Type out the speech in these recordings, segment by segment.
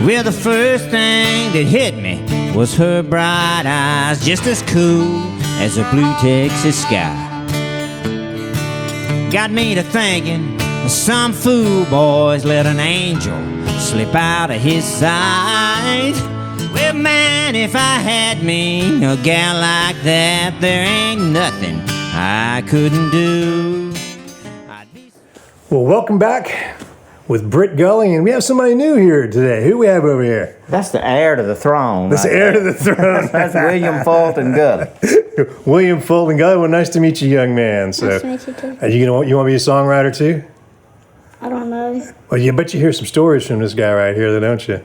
Well, the first thing that hit me was her bright eyes, just as cool as a blue Texas sky. Got me to thinking, some fool boys let an angel slip out of his sight. Well, man, if I had me a gal like that, there ain't nothing I couldn't do. Well, welcome back with Britt Gully, and we have somebody new here today. Who we have over here? That's the heir to the throne. That's the heir to the throne. That's William Fulton Gully. William Fulton Gully. Well, nice to meet you, young man. So, nice to meet you too. You want to be a songwriter too? I don't know. Well, you bet you hear some stories from this guy right here, don't you?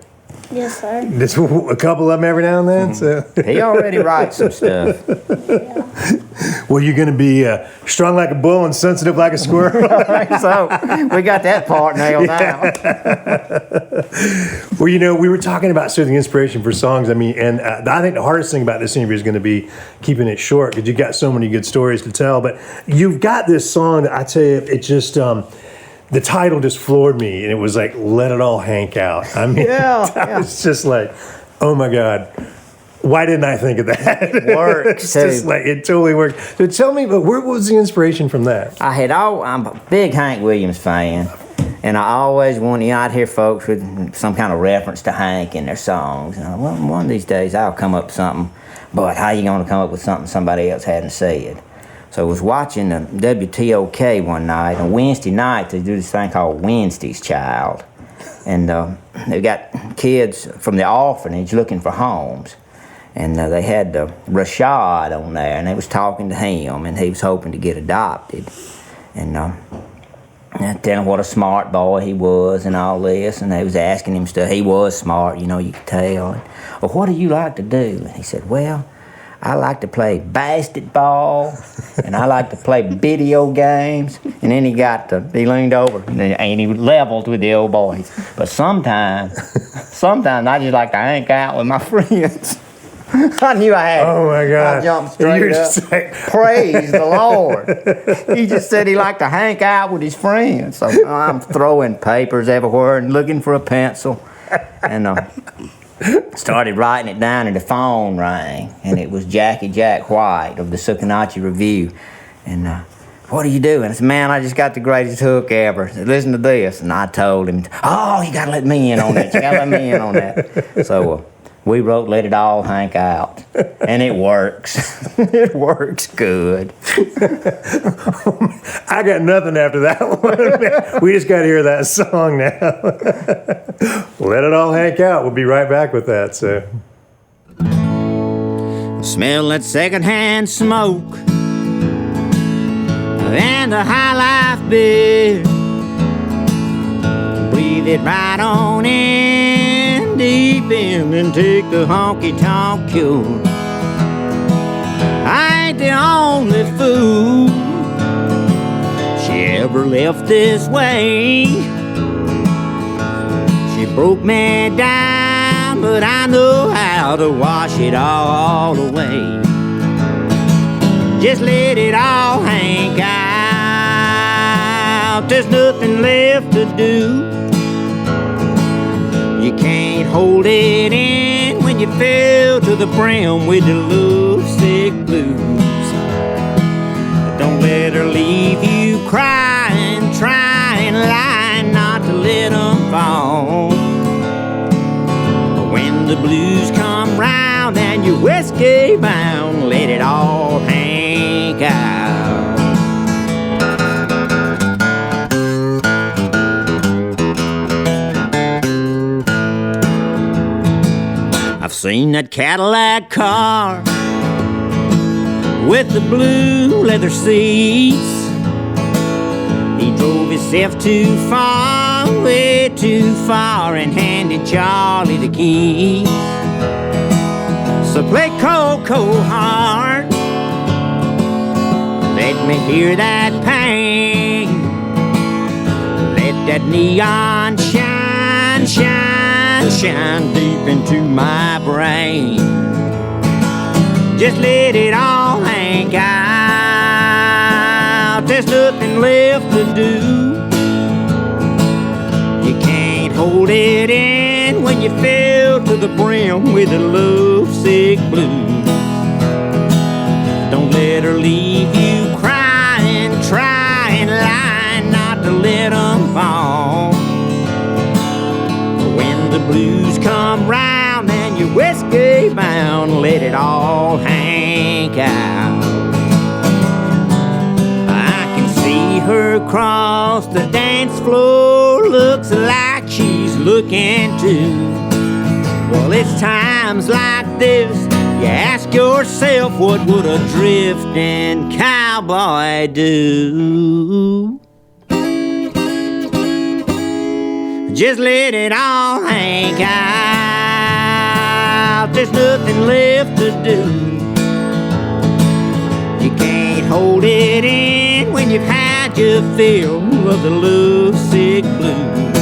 Yes, sir. Just a couple of them every now and then. So he already writes some stuff. Yeah. Well, you're going to be strong like a bull and sensitive like a squirrel. So we got that part nailed down. Well, you know, we were talking about the inspiration for songs. I mean, and I think the hardest thing about this interview is going to be keeping it short because you got so many good stories to tell. But you've got this song that I tell you, it just the title just floored me, and it was like "Let It All Hank Out." I mean, I was just like, "Oh my God, why didn't I think of that?" It works. It's just like it totally worked. So tell me, but where was the inspiration from that? I'm a big Hank Williams fan, and I always want I'd hear folks with some kind of reference to Hank in their songs. And well, one of these days I'll come up with something, but how you going to come up with something somebody else hadn't said? So I was watching the WTOK one night. On Wednesday night, they do this thing called Wednesday's Child. And they got kids from the orphanage looking for homes. And they had Rashad on there, and they was talking to him, and he was hoping to get adopted. And telling him what a smart boy he was and all this. And they was asking him stuff. He was smart, you could tell. And, well, what do you like to do? And he said, well, I like to play basketball, and I like to play video games. And then he leaned over, and he leveled with the old boys. But sometimes I just like to hang out with my friends. I knew I had it. Oh my God. I jumped straight up. Like, praise the Lord. He just said he liked to hang out with his friends. So I'm throwing papers everywhere and looking for a pencil. And started writing it down, and the phone rang, and it was Jackie Jack White of the Sukanachi Review. And what are you doing? I said, man, I just got the greatest hook ever. Said, listen to this. And I told him, oh, you got to let me in on that. You got to let me in on that. So we wrote Let It All Hank Out, and it works. It works good. I got nothing after that one. We just got to hear that song now. Let It All Hank Out. We'll be right back with that. So, Smell that secondhand smoke and the high life beer. Breathe it right on in, deep in, and take the honky-tonk cure. I ain't the only fool she ever left this way. She broke me down, but I know how to wash it all away. Just let it all hang out. There's nothing left to do. You can't hold it in when you fill to the brim with the lovesick blues. Don't let her leave you crying, trying, lying not to let them fall. But when the blues come round and you're whiskey bound, let it all hang out. I've seen that Cadillac car with the blue leather seats. He drove himself too far, way too far, and handed Charlie the keys. So play Cold, Cold Heart, let me hear that pain. Let that neon shine, shine, shine deep into my brain. Just let it all hang out. There's nothing left to do. You can't hold it in in when you fill to the brim with the lovesick blues. Don't let her leave you crying, trying, lying not to let 'em fall. When the blues come round and you're whiskey bound, let it all hang out. I can see her cross the dance floor, looks like she's looking too. Well, it's times like this you ask yourself, what would a drifting cowboy do? Just let it all hang out. There's nothing left to do. You can't hold it in when you've had your fill of the lovesick blues.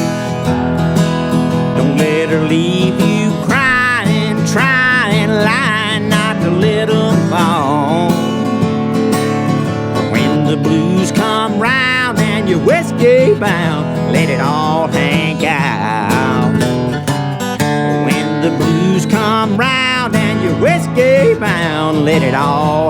Don't let her leave you crying, trying, lying not to let 'em fall. When the blues come round and you're whiskey bound, let it all hang out. When the blues come round and you're whiskey bound, let it all